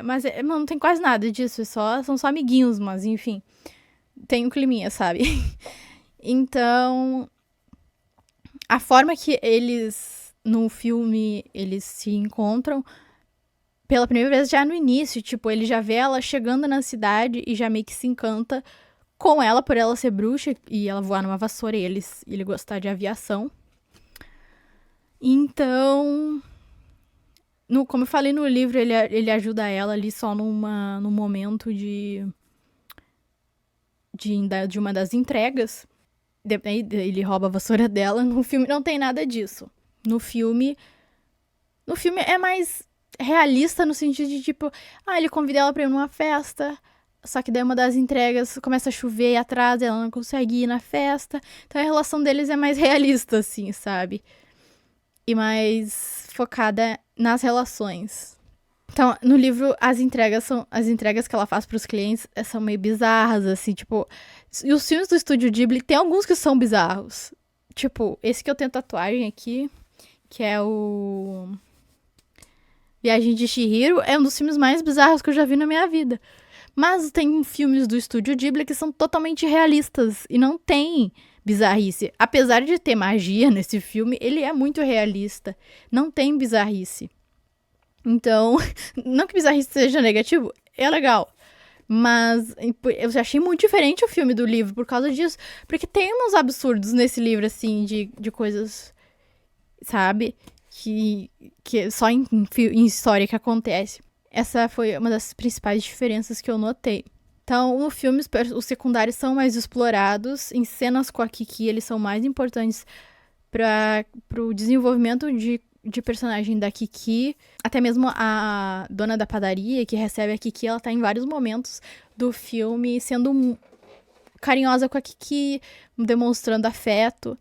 Mas não tem quase nada disso, são só amiguinhos, mas enfim. Tem um climinha, sabe? Então, a forma que eles, no filme, eles se encontram, pela primeira vez já no início, tipo, ele já vê ela chegando na cidade e já meio que se encanta com ela por ela ser bruxa e ela voar numa vassoura e ele gostar de aviação. Então, como eu falei no livro, ele ajuda ela ali só no momento de uma das entregas. Ele rouba a vassoura dela. No filme não tem nada disso. No filme é mais realista no sentido de, tipo, ele convida ela pra ir numa festa, só que daí uma das entregas começa a chover e atrasa, ela não consegue ir na festa. Então a relação deles é mais realista, assim, sabe? E mais focada nas relações. Então, no livro, as entregas que ela faz pros clientes são meio bizarras, assim, tipo... E os filmes do Estúdio Ghibli, tem alguns que são bizarros. Tipo, esse que eu tenho tatuagem aqui, que é o... Viagem de Chihiro, é um dos filmes mais bizarros que eu já vi na minha vida. Mas tem filmes do Estúdio Ghibli que são totalmente realistas e não tem bizarrice. Apesar de ter magia nesse filme, ele é muito realista. Não tem bizarrice. Então, não que bizarrice seja negativo, é legal. Mas eu achei muito diferente o filme do livro por causa disso. Porque tem uns absurdos nesse livro, assim, de coisas, sabe? Que só em história que acontece. Essa foi uma das principais diferenças que eu notei. Então, no filme, os secundários são mais explorados. Em cenas com a Kiki, eles são mais importantes para o desenvolvimento de personagem da Kiki. Até mesmo a dona da padaria, que recebe a Kiki, ela tá em vários momentos do filme sendo carinhosa com a Kiki, demonstrando afeto.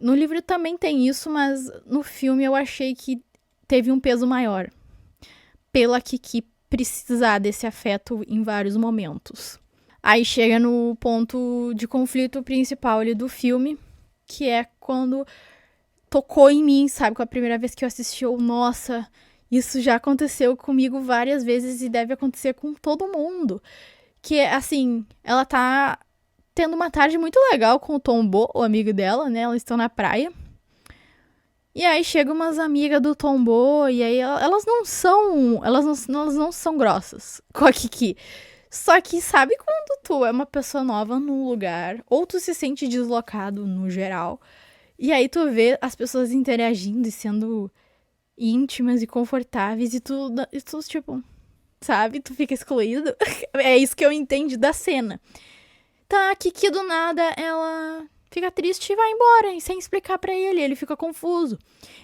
No livro também tem isso, mas no filme eu achei que teve um peso maior. Pela Kiki precisar desse afeto em vários momentos. Aí chega no ponto de conflito principal ali do filme, que é quando tocou em mim, sabe? Com a primeira vez que eu assisti, nossa, isso já aconteceu comigo várias vezes e deve acontecer com todo mundo. Que é assim, ela tá tendo uma tarde muito legal com o Tombo, o amigo dela, né? Elas estão na praia. E aí chegam umas amigas do Tombo e aí elas não são grossas com a Kiki. Só que sabe quando tu é uma pessoa nova num lugar, ou tu se sente deslocado no geral, e aí tu vê as pessoas interagindo e sendo íntimas e confortáveis, e tu tipo, sabe? Tu fica excluído. É isso que eu entendi da cena. Tá, a Kiki do nada, ela fica triste e vai embora, e sem explicar pra ele fica confuso.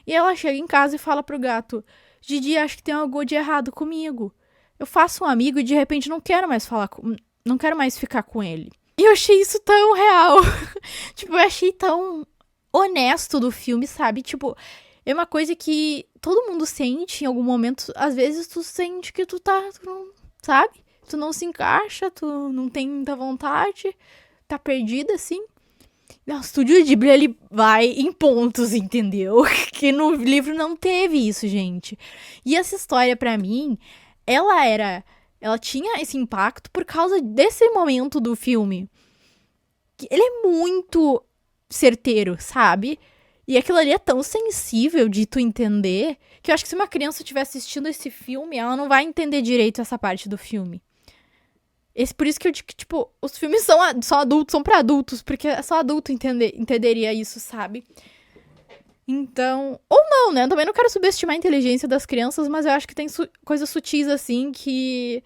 E ela chega em casa e fala pro gato, Didi, acho que tem algo de errado comigo. Eu faço um amigo e de repente não quero mais não quero mais ficar com ele. E eu achei isso tão real. Tipo, eu achei tão honesto do filme, sabe? Tipo, é uma coisa que todo mundo sente em algum momento. Às vezes tu sente que tu não, sabe? Tu não se encaixa, tu não tem muita vontade, tá perdida, assim. O Estúdio Ghibli, ele vai em pontos, entendeu? Que no livro não teve isso, gente. E essa história, pra mim, ela tinha esse impacto por causa desse momento do filme. Ele é muito certeiro, sabe? E aquilo ali é tão sensível de tu entender, que eu acho que se uma criança estiver assistindo esse filme, ela não vai entender direito essa parte do filme. Por isso que eu digo que, tipo, os filmes são adultos, são pra adultos, porque só adulto entenderia isso, sabe? Então, ou não, né? Eu também não quero subestimar a inteligência das crianças, mas eu acho que tem coisas sutis, assim, que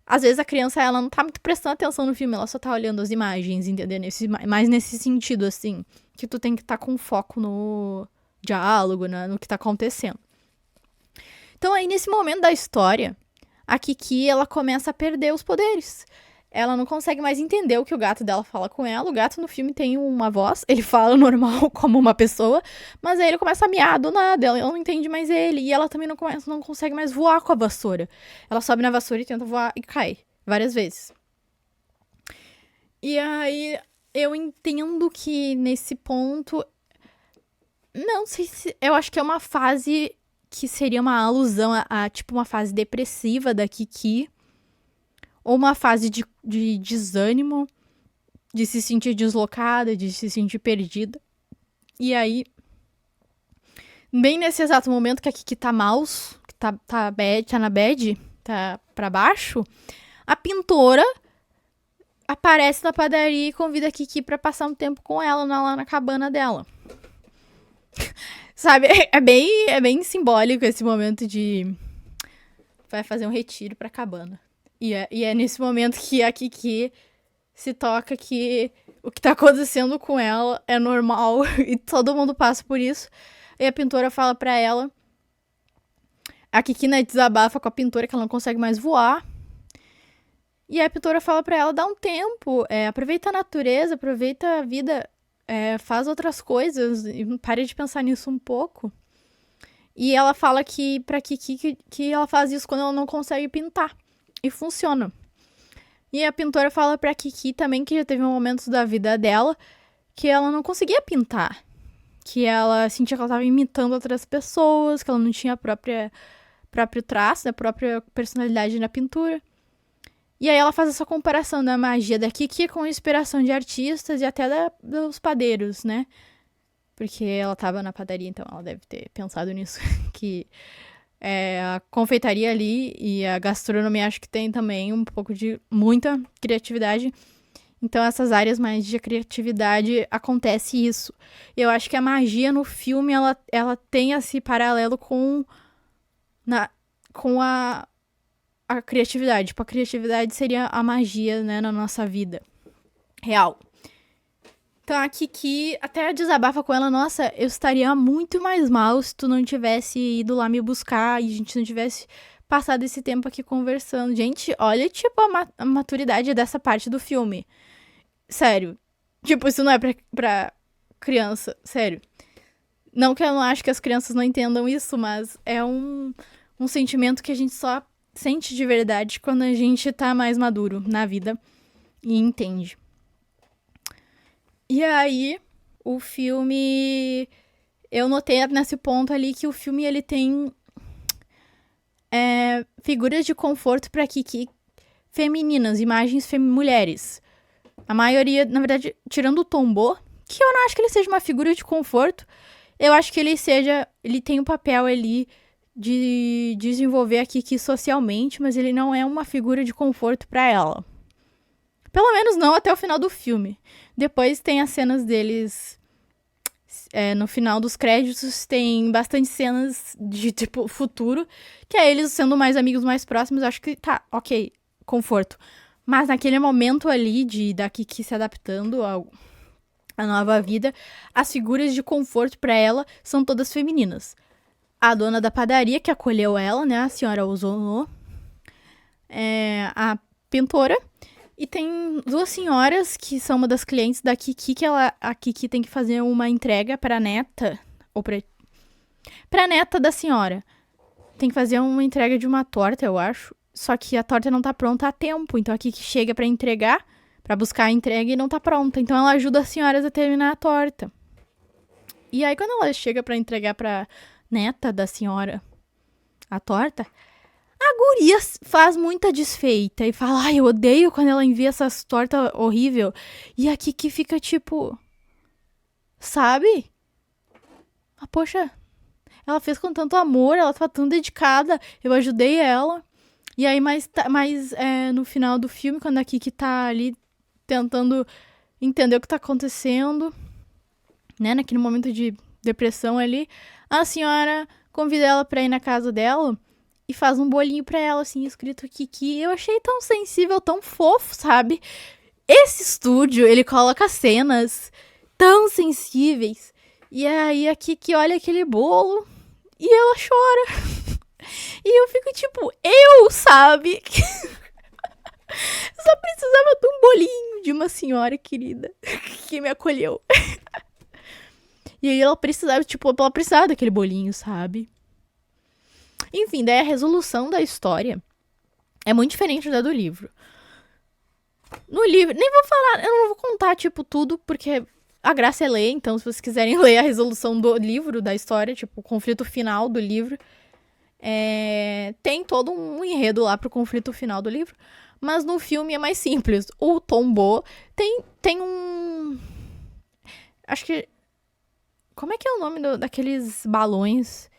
às vezes a criança, ela não tá muito prestando atenção no filme, ela só tá olhando as imagens, entendeu? Mais nesse sentido, assim, que tu tem que estar com foco no diálogo, né? No que tá acontecendo. Então, aí, nesse momento da história, a Kiki, ela começa a perder os poderes. Ela não consegue mais entender o que o gato dela fala com ela. O gato no filme tem uma voz, ele fala normal como uma pessoa, mas aí ele começa a miar do nada, ela não entende mais ele. E ela também não consegue mais voar com a vassoura. Ela sobe na vassoura e tenta voar e cai várias vezes. E aí eu entendo que nesse ponto, não sei se, eu acho que é uma fase que seria uma alusão a tipo uma fase depressiva da Kiki, ou uma fase de desânimo, de se sentir deslocada, de se sentir perdida. E aí, bem nesse exato momento que a Kiki tá mouse, que tá na bad, tá pra baixo, a pintora aparece na padaria e convida a Kiki pra passar um tempo com ela lá na cabana dela. Sabe, é bem simbólico esse momento de vai fazer um retiro pra cabana. E é nesse momento que a Kiki se toca que o que tá acontecendo com ela é normal e todo mundo passa por isso. E a pintora fala pra ela. A Kiki, né, desabafa com a pintora que ela não consegue mais voar. E a pintora fala pra ela, dá um tempo, aproveita a natureza, aproveita a vida, faz outras coisas e pare de pensar nisso um pouco. E ela fala que pra Kiki que ela faz isso quando ela não consegue pintar. E funciona. E a pintora fala pra Kiki também que já teve momentos da vida dela que ela não conseguia pintar. Que ela sentia que ela tava imitando outras pessoas, que ela não tinha próprio traço, a própria personalidade na pintura. E aí ela faz essa comparação da magia da Kiki com a inspiração de artistas e até dos padeiros, né? Porque ela tava na padaria, então ela deve ter pensado nisso. Que a confeitaria ali e a gastronomia acho que tem também um pouco de muita criatividade. Então, essas áreas mais de criatividade, acontece isso. Eu acho que a magia no filme, ela tem esse paralelo com a criatividade. Tipo, a criatividade seria a magia, né, na nossa vida real. Então, a Kiki até desabafa com ela, nossa, eu estaria muito mais mal se tu não tivesse ido lá me buscar e a gente não tivesse passado esse tempo aqui conversando. Gente, olha, tipo, a maturidade dessa parte do filme. Sério. Tipo, isso não é pra criança, sério. Não que eu não acho que as crianças não entendam isso, mas é um sentimento que a gente só sente de verdade quando a gente tá mais maduro na vida e entende. E aí, o filme... Eu notei nesse ponto ali que o filme, ele tem figuras de conforto pra Kiki femininas, imagens mulheres. A maioria, na verdade, tirando o Tombô, que eu não acho que ele seja uma figura de conforto, eu acho que ele tem um papel ali de desenvolver a Kiki socialmente, mas ele não é uma figura de conforto pra ela. Pelo menos não até o final do filme. Depois tem as cenas deles... no final dos créditos tem bastante cenas de, tipo, futuro, que é eles sendo mais amigos mais próximos. Acho que tá, ok, conforto. Mas naquele momento ali da Kiki se adaptando à nova vida, as figuras de conforto pra ela são todas femininas. A dona da padaria, que acolheu ela, né, a senhora Ozono, a pintora, e tem duas senhoras que são uma das clientes da Kiki, que a Kiki tem que fazer uma entrega pra neta, ou pra neta da senhora. Tem que fazer uma entrega de uma torta, eu acho. Só que a torta não tá pronta a tempo, então a Kiki chega pra entregar, pra buscar a entrega e não tá pronta. Então ela ajuda as senhoras a terminar a torta. E aí quando ela chega pra entregar pra neta da senhora a torta, a guria faz muita desfeita e fala, ai, eu odeio quando ela envia essas tortas horrível. E a Kiki fica tipo, sabe? Ah, poxa, ela fez com tanto amor, ela tá tão dedicada, eu ajudei ela. E aí, no final do filme, quando a Kiki tá ali tentando entender o que tá acontecendo, né, naquele momento de depressão ali, a senhora convida ela pra ir na casa dela e faz um bolinho pra ela, assim, escrito Kiki. Eu achei tão sensível, tão fofo, sabe? Esse estúdio, ele coloca cenas tão sensíveis. E aí a Kiki olha aquele bolo e ela chora. E eu fico tipo, sabe? Só precisava de um bolinho de uma senhora querida que me acolheu. E aí ela precisava daquele bolinho, sabe? Enfim, daí a resolução da história é muito diferente da do livro. No livro, nem vou falar, eu não vou contar, tipo, tudo, porque a graça é ler, então se vocês quiserem ler a resolução do livro, da história, tipo, o conflito final do livro, tem todo um enredo lá pro conflito final do livro, mas no filme é mais simples. O Tombô tem um... Acho que... Como é que é o nome daqueles balões...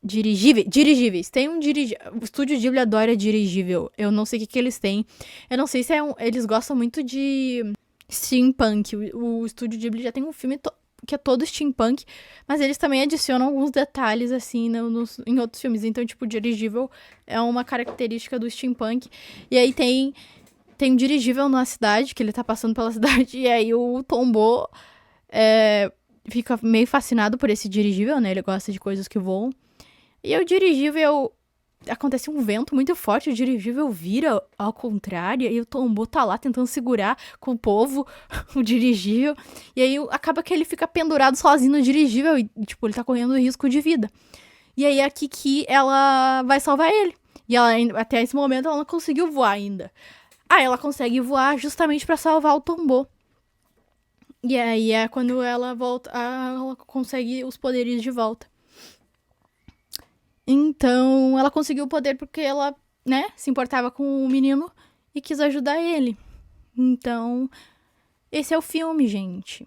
Dirigíveis. Tem um dirigível. O Estúdio Ghibli adora dirigível. Eu não sei o que eles têm. Eu não sei se eles gostam muito de steampunk. O Estúdio Ghibli já tem um filme que é todo steampunk, mas eles também adicionam alguns detalhes, assim, em outros filmes. Então, tipo, dirigível é uma característica do steampunk. E aí tem um dirigível na cidade, que ele tá passando pela cidade, e aí o Tombô fica meio fascinado por esse dirigível, né? Ele gosta de coisas que voam. E o dirigível... Acontece um vento muito forte, o dirigível vira ao contrário, e o Tombô tá lá tentando segurar com o povo o dirigível. E aí acaba que ele fica pendurado sozinho no dirigível e, tipo, ele tá correndo risco de vida. E aí a Kiki, ela vai salvar ele. E ela, até esse momento, ela não conseguiu voar ainda. Aí ela consegue voar justamente pra salvar o Tombô. E aí é quando ela volta, ela consegue os poderes de volta. Então, ela conseguiu o poder porque ela, né, se importava com o menino e quis ajudar ele. Então, esse é o filme, gente.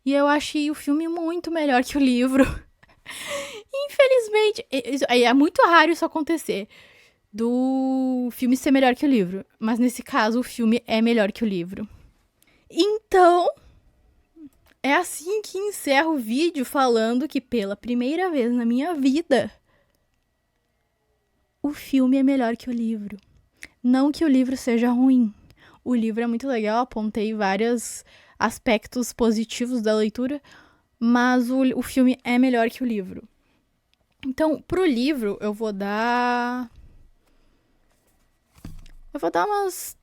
E eu achei o filme muito melhor que o livro. Infelizmente, é muito raro isso acontecer. Do filme ser melhor que o livro. Mas nesse caso, o filme é melhor que o livro. Então, é assim que encerro o vídeo falando que pela primeira vez na minha vida, o filme é melhor que o livro. Não que o livro seja ruim. O livro é muito legal, apontei vários aspectos positivos da leitura, mas o filme é melhor que o livro. Então, pro livro, eu vou dar umas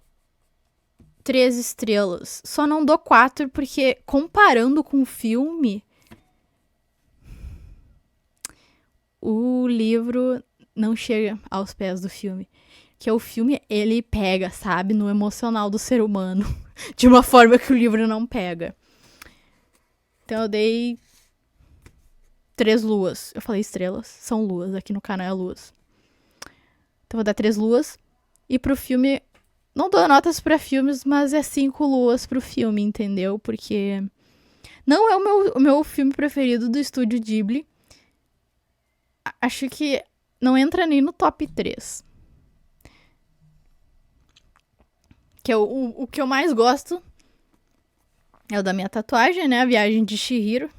3 estrelas. Só não dou 4 porque, comparando com o filme, o livro não chega aos pés do filme. Que o filme, ele pega, sabe, no emocional do ser humano. De uma forma que o livro não pega. Então eu dei 3 luas. Eu falei estrelas, são luas. Aqui no canal é luas. Então eu vou dar 3 luas. E pro filme, não dou notas pra filmes, mas é 5 luas pro filme, entendeu? Porque não é o meu filme preferido do estúdio Ghibli. Acho que não entra nem no top 3. Que é o que eu mais gosto é o da minha tatuagem, né? A Viagem de Chihiro.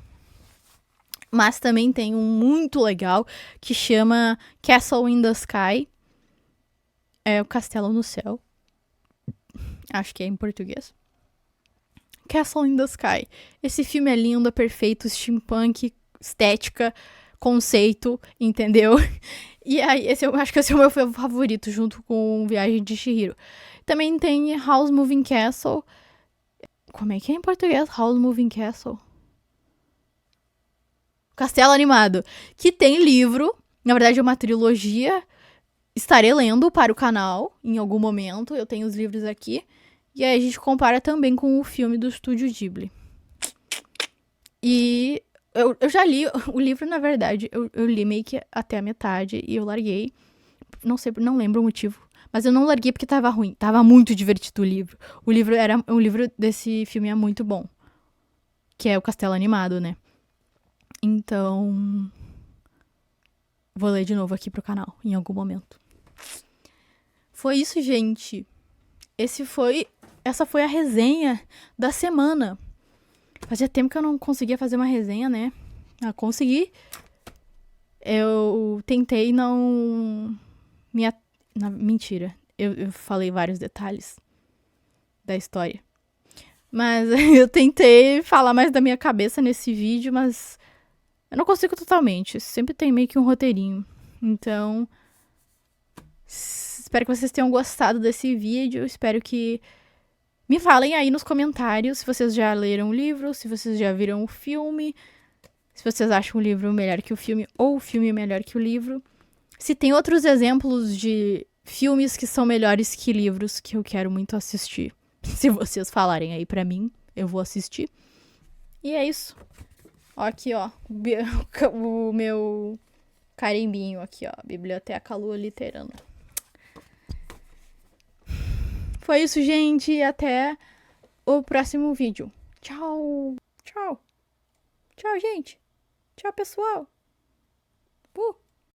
Mas também tem um muito legal que chama Castle in the Sky. É o Castelo no Céu. Acho que é em português. Castle in the Sky. Esse filme é lindo, é perfeito, steampunk, estética, conceito, entendeu? E aí, acho que esse é o meu favorito, junto com Viagem de Chihiro. Também tem House Moving Castle. Como é que é em português? House Moving Castle? Castelo Animado. Que tem livro. Na verdade, é uma trilogia. Estarei lendo para o canal em algum momento. Eu tenho os livros aqui. E aí a gente compara também com o filme do Estúdio Ghibli. E eu já li o livro, na verdade. Eu li meio que até a metade e eu larguei. Não lembro o motivo. Mas eu não larguei porque tava ruim. Tava muito divertido o livro. O livro desse filme é muito bom. Que é o Castelo Animado, né? Então, vou ler de novo aqui pro canal, em algum momento. Foi isso, gente. Essa foi a resenha da semana. Fazia tempo que eu não conseguia fazer uma resenha, né? Consegui. Eu tentei não... Mentira. Eu falei vários detalhes da história. Mas eu tentei falar mais da minha cabeça nesse vídeo, mas eu não consigo totalmente. Sempre tem meio que um roteirinho. Então, espero que vocês tenham gostado desse vídeo. Espero que me falem aí nos comentários se vocês já leram o livro, se vocês já viram o filme, se vocês acham o livro melhor que o filme ou o filme melhor que o livro. Se tem outros exemplos de filmes que são melhores que livros que eu quero muito assistir. Se vocês falarem aí pra mim, eu vou assistir. E é isso. Ó, aqui, ó. O meu carimbinho aqui, ó. Biblioteca Lua Literando. Foi isso, gente. E até o próximo vídeo. Tchau. Tchau. Tchau, gente. Tchau, pessoal.